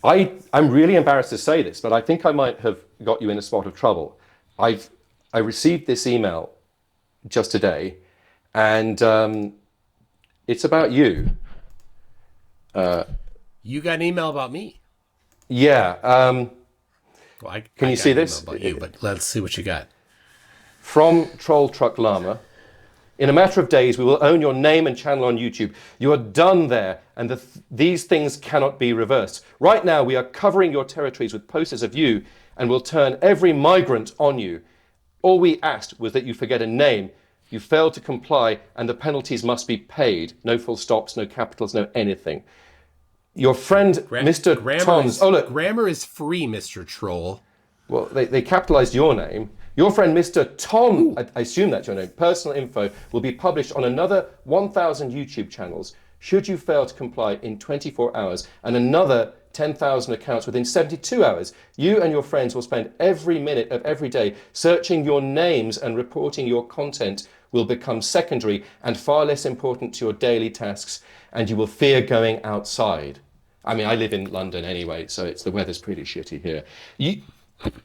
I'm really embarrassed to say this, but I think I might have got you in a spot of trouble. I've I received this email just today, and it's about you. You got an email about me. Yeah. Well, Can I you got see an email this? about you, but let's see what you got. From Troll Truck Llama. In a matter of days, we will own your name and channel on YouTube. You are done there, and these things cannot be reversed. Right now, we are covering your territories with posters of you, and will turn every migrant on you. All we asked was that you forget a name. You failed to comply, and the penalties must be paid. No full stops, no capitals, no anything. Your friend, Mr. Tons. Oh, look. Grammar is free, Mr. Troll. Well, they capitalized your name. Your friend, Mr. Tom, Ooh. I assume that's your name, personal info will be published on another 1,000 YouTube channels should you fail to comply in 24 hours, and another 10,000 accounts within 72 hours. You and your friends will spend every minute of every day searching your names, and reporting your content will become secondary and far less important to your daily tasks, and you will fear going outside. I mean, I live in London anyway, so the weather's pretty shitty here.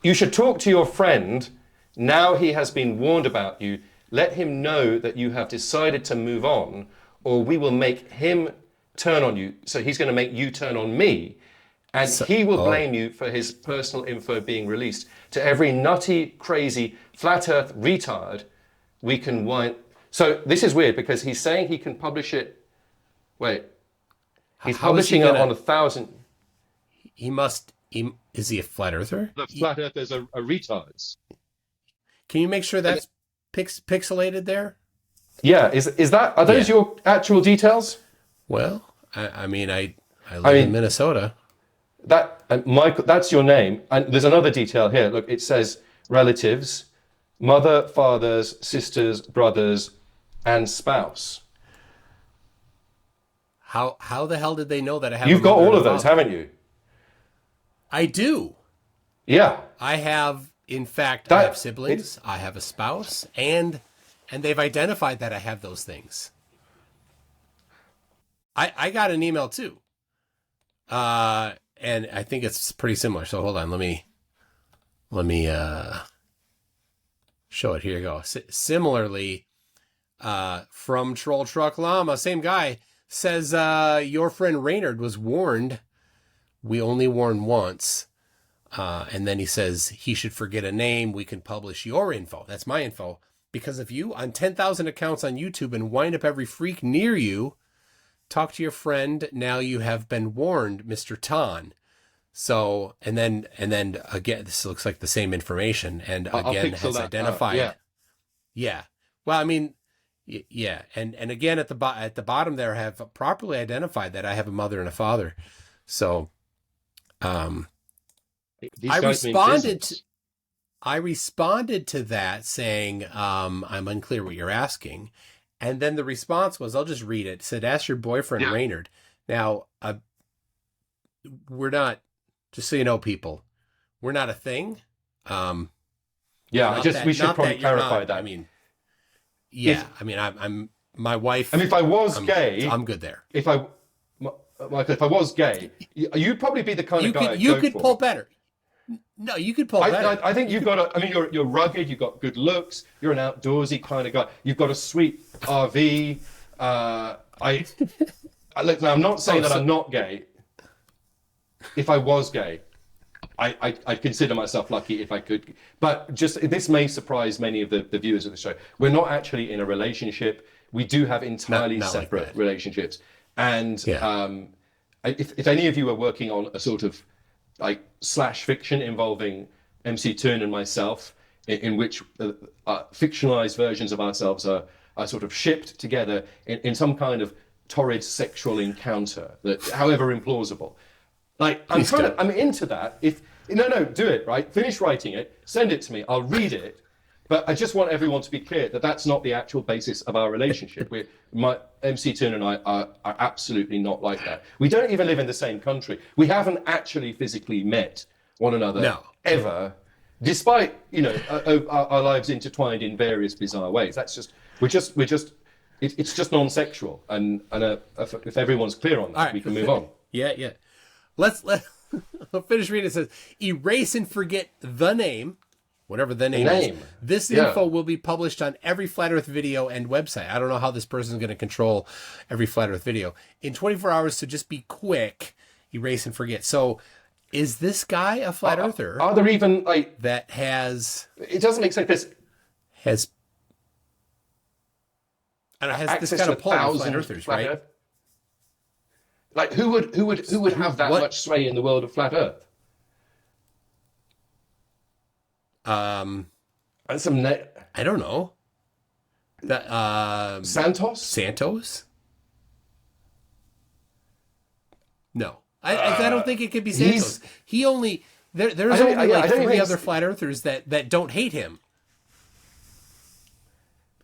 You should talk to your friend. Now he has been warned about you. Let him know that you have decided to move on, or we will make him turn on you. So he's going to make you turn on me, and So, he will oh, blame you for his personal info being released to every nutty, crazy, flat earth retard we can wind. So this is weird because he's saying he can publish it. Wait, he's how is he publishing it on gonna? 1,000. He must. Is he a flat earther? The flat earthers are retards. Can you make sure And that's pixelated there? yeah, is that, are those Yeah. your actual details? Well, I mean, I I live in mean, Minnesota. that Michael, that's your name. And there's another detail here. Look, it says relatives, mother, fathers, sisters, brothers, and spouse. How the hell did they know that I have a You've got mother all and a of those, father? haven't you? I do. Yeah. I have, in fact, I have That it's siblings. I have a spouse, and they've identified that I have those things. I got an email too, and I think it's pretty similar. So hold on, let me show it. Here you go. Similarly, from Troll Truck Llama, same guy says your friend Raynard was warned. We only warn once. And then he says he should forget a name. We can publish your info. That's my info. Because of you on 10,000 accounts on YouTube and wind up every freak near you. Talk to your friend. Now you have been warned, Mr. Tan. So, and then again, this looks like the same information. And I'll again, pixel has that out. identified. Yeah. Yeah. Well, I mean, yeah. And again, at the bottom there, have properly identified that I have a mother and a father. So, um, These I guys mean responded to, business. I responded to that saying, I'm unclear what you're asking. And then the response was, I'll just read it. It said, ask your boyfriend, Yeah. Raynard. Now, we're not, just so you know, people, we're not a thing. Um, Yeah. We should not probably that you're clarify not, I that. mean, If yeah, I mean, I'm my wife, I mean, if I was gay, I'm good there. if I, Michael, if I was gay, you'd probably be the kind of guy I'd You go could pull for. better. No, you could pull better. I think you've got a. I mean, you're rugged. You've got good looks. You're an outdoorsy kind of guy. You've got a sweet RV. I look. Now, I'm not saying Oh, that so I'm not gay. If I was gay, I'd consider myself lucky if I could. But just this may surprise many of the viewers of the show. We're not actually in a relationship. We do have entirely not like separate that. relationships. And Yeah. if any of you are working on a sort of like slash fiction involving MC Toon and myself, in which fictionalized versions of ourselves are sort of shipped together in some kind of torrid sexual encounter that, however implausible. Like Please don't. I'm into that. If no, do it right. Finish writing it, send it to me. I'll read it. But I just want everyone to be clear that that's not the actual basis of our relationship. My MC Toon and I are absolutely not like that. We don't even live in the same country. We haven't actually physically met one another No. ever, despite our lives intertwined in various bizarre ways. That's just it's just non-sexual, and if everyone's clear on All that, right. we can move on. Yeah, yeah. Let's let I'll finish reading. It says, erase and forget the name, whatever the name is. This info will be published on every Flat Earth video and website. I don't know how this person is going to control every Flat Earth video. In 24 hours, so just be quick, erase and forget. So is this guy a Flat Earther? Are there even, like... That has... It doesn't make sense. Has... And it has this kind of pull with Flat Earthers, right? Earth? Like, who would have that much sway in the world of Flat Earth? And some I don't know. That Santos? Santos? No, I don't think it could be Santos. He only there's only like 3 other Flat Earthers that don't hate him.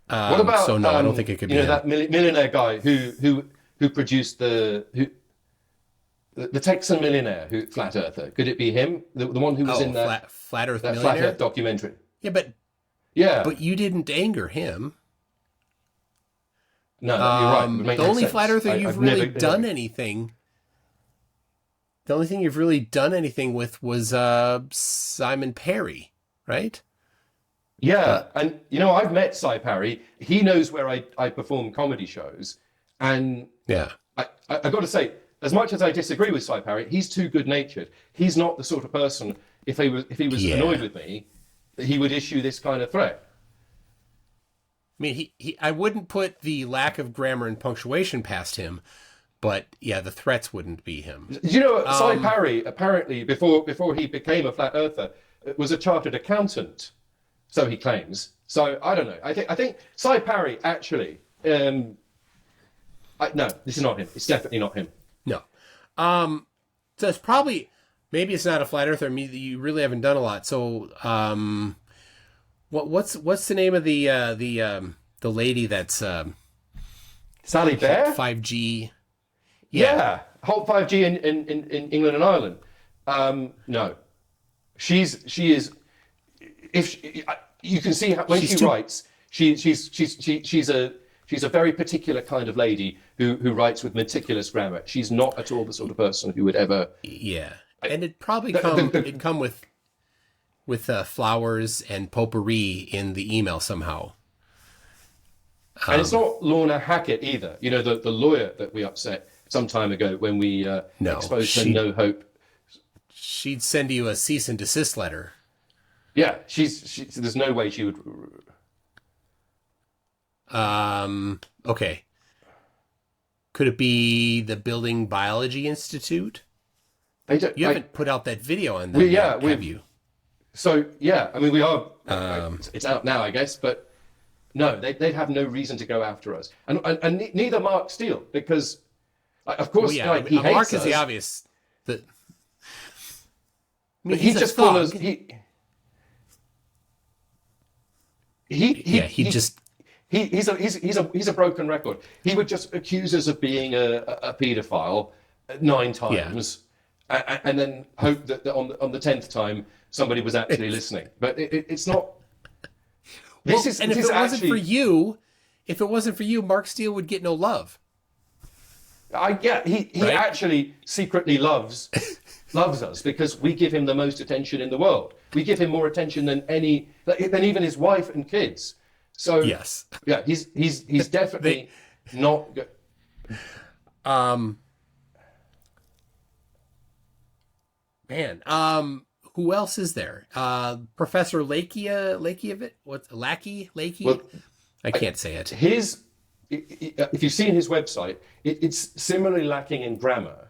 What about? So no, I don't think it could be him. That millionaire guy who produced the Texan millionaire Flat Earther. Could it be him? The one who was in that Flat Earth that millionaire? Flat Earth documentary. Yeah, but you didn't anger him. No, you're right. The only Flat Earther you've really done anything. The only thing you've really done anything with was Simon Perry, right? Yeah, and I've met Cy Parry. He knows where I perform comedy shows, and yeah, I got to say, as much as I disagree with Cy Parry, he's too good-natured. He's not the sort of person, if he was annoyed with me, that he would issue this kind of threat. I mean, I wouldn't put the lack of grammar and punctuation past him, but yeah, the threats wouldn't be him. Cy Parry, apparently, before he became a Flat Earther, was a chartered accountant, so he claims. So I don't know. I think Cy Parry actually. No, this is not him. It's definitely not him. No. So it's probably, maybe it's not a Flat Earther. You really haven't done a lot. So what's the name of the lady that's Sally Bear? 5G. Yeah, Halt 5G in England and Ireland. No, she is. You can see how, when she writes, she's a very particular kind of lady who writes with meticulous grammar. She's not at all the sort of person who would ever. Yeah, and it'd probably come with flowers and potpourri in the email somehow. And it's not Lorna Hackett either. The lawyer that we upset some time ago when we exposed her no hope. She'd send you a cease and desist letter. Yeah, there's no way she would. Okay. Could it be the Building Biology Institute? You haven't put out that video on that yet, have you? So, yeah, I mean, we are. It's out now, I guess, but no, they'd have no reason to go after us. And neither Mark Steele, because, of course, he hates Mark is us. the obvious. He just follows. He's a broken record. He would just accuse us of being a paedophile 9 times, and then hope that on the 10th time somebody was actually listening. But it's not. If it wasn't for you, Mark Steele would get no love. He actually secretly loves us because we give him the most attention in the world. We give him more attention than even his wife and kids. So yes, yeah, he's definitely not good. Who else is there? Professor Lakievich? What's Lackey? Well, I can't say it. If you've seen his website, it's similarly lacking in grammar.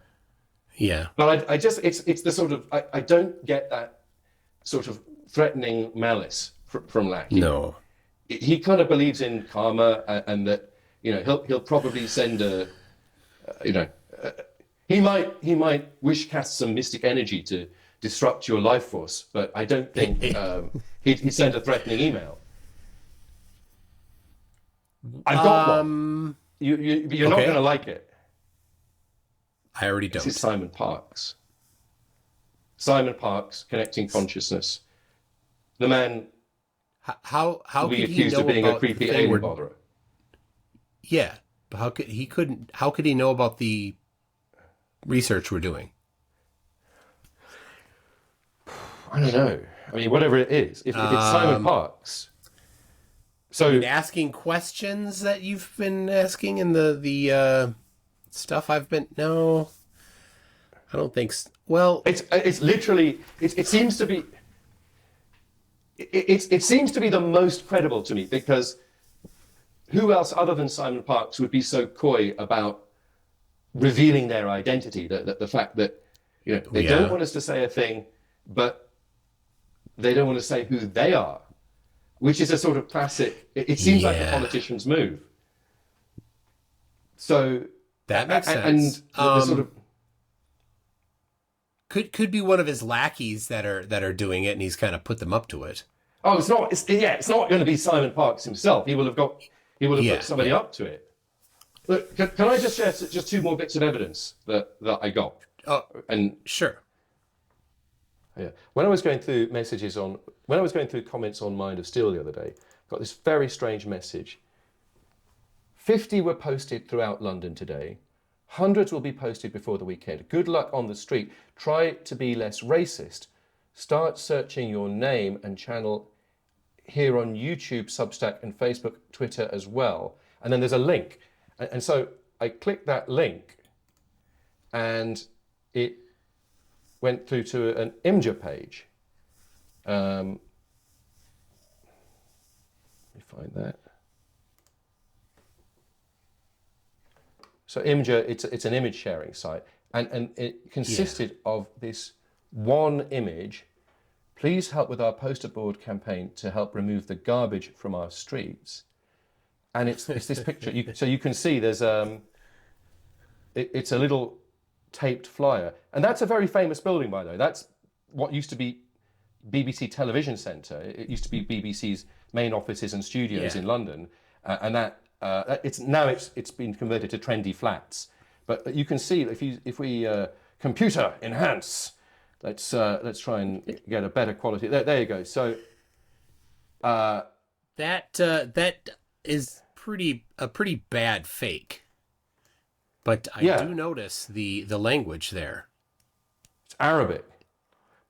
Yeah. But it's the sort of, I don't get that sort of threatening malice from Lackey. No. He kind of believes in karma and that, he'll probably send he might wish cast some mystic energy to disrupt your life force, but I don't think he'd send a threatening email. I've got one. You're not going to like it. I already don't. This is Simon Parkes. Simon Parkes, Connecting Consciousness. The man how will be could he accused know of being about a creepy alien botherer. Yeah, but how could he know about the research we're doing? I don't know. I mean, whatever it is, if it's Simon Parks, so I mean, asking questions that you've been asking in the stuff I've been. No, I don't think. Well, it's literally it seems to be. It seems to be the most credible to me because who else other than Simon Parks would be so coy about revealing their identity? The fact that they don't want us to say a thing, but they don't want to say who they are, which is a sort of classic. It seems like a politician's move. So that makes sense. And the sort of could be one of his lackeys that are doing it, and he's kind of put them up to it. Oh, it's not. It's not going to be Simon Parks himself. He will have put somebody up to it. Look, can I just share just two more bits of evidence that I got? Oh, and sure. Yeah, when I was going through comments on Mind of Steel the other day, I got this very strange message. 50 were posted throughout London today. Hundreds will be posted before the weekend. Good luck on the street. Try to be less racist. Start searching your name and channel here on YouTube, Substack, and Facebook, Twitter as well. And then there's a link. And so I clicked that link and it went through to an Imgur page. Let me find that. So Imgur, it's an image sharing site, and it consisted of this one image. Please help with our poster board campaign to help remove the garbage from our streets. And it's this picture. So you can see there's it's a little taped flyer, and that's a very famous building, by the way. That's what used to be BBC Television Centre. It used to be BBC's main offices and studios in London, and that. It's been converted to trendy flats, but you can see if we computer enhance, let's try and get a better quality. There you go. So that is a pretty bad fake, but I do notice the language there. It's Arabic.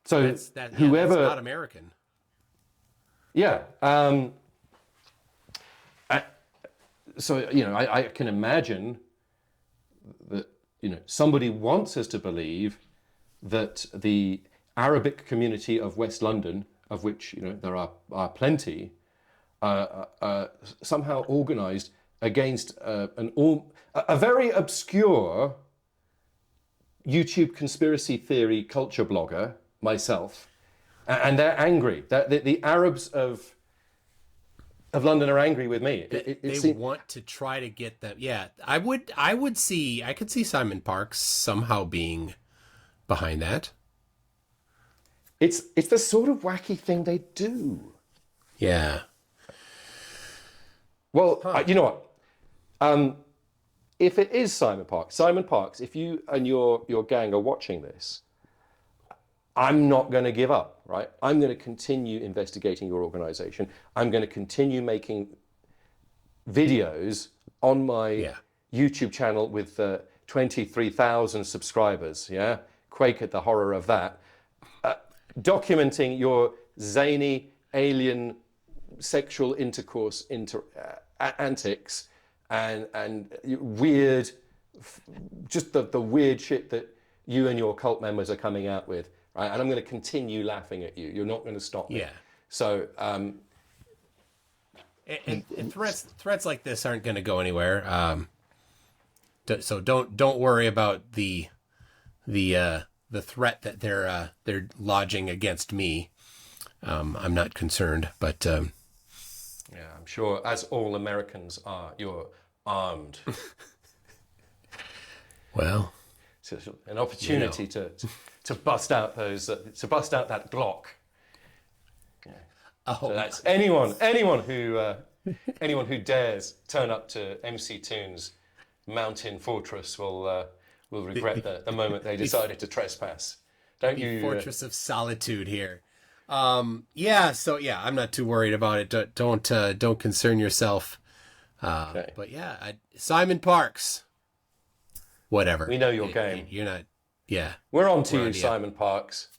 So that's not American. Yeah. So, I can imagine that, somebody wants us to believe that the Arabic community of West London, of which, there are plenty, somehow organized against a very obscure YouTube conspiracy theory culture blogger, myself, and they're angry. The Arabs of London are angry with me. They want to try to get them. Yeah, I could see Simon Parks somehow being behind that. It's the sort of wacky thing they do. Yeah. Well, you know what? If it is Simon Parks, if you and your gang are watching this, I'm not going to give up, right? I'm going to continue investigating your organization. I'm going to continue making videos on my YouTube channel with 23,000 subscribers, yeah? Quake at the horror of that. Documenting your zany, alien, sexual intercourse antics and weird, just the weird shit that you and your cult members are coming out with. Right, and I'm going to continue laughing at you. You're not going to stop me. Yeah. So, and threats like this aren't going to go anywhere. So don't worry about the threat that they're lodging against me. I'm not concerned, but yeah, I'm sure, as all Americans are, you're armed. Well, it's an opportunity to bust out that Glock. Yeah. Oh, so that's anyone who dares turn up to MC Toon's mountain fortress will regret the moment they decided to trespass. Don't you? Fortress of solitude here. Yeah. So yeah, I'm not too worried about it. Don't concern yourself. Okay. But yeah, Simon Parks. Whatever. We know your game. You're not. Yeah. We're on to you, Simon Parks.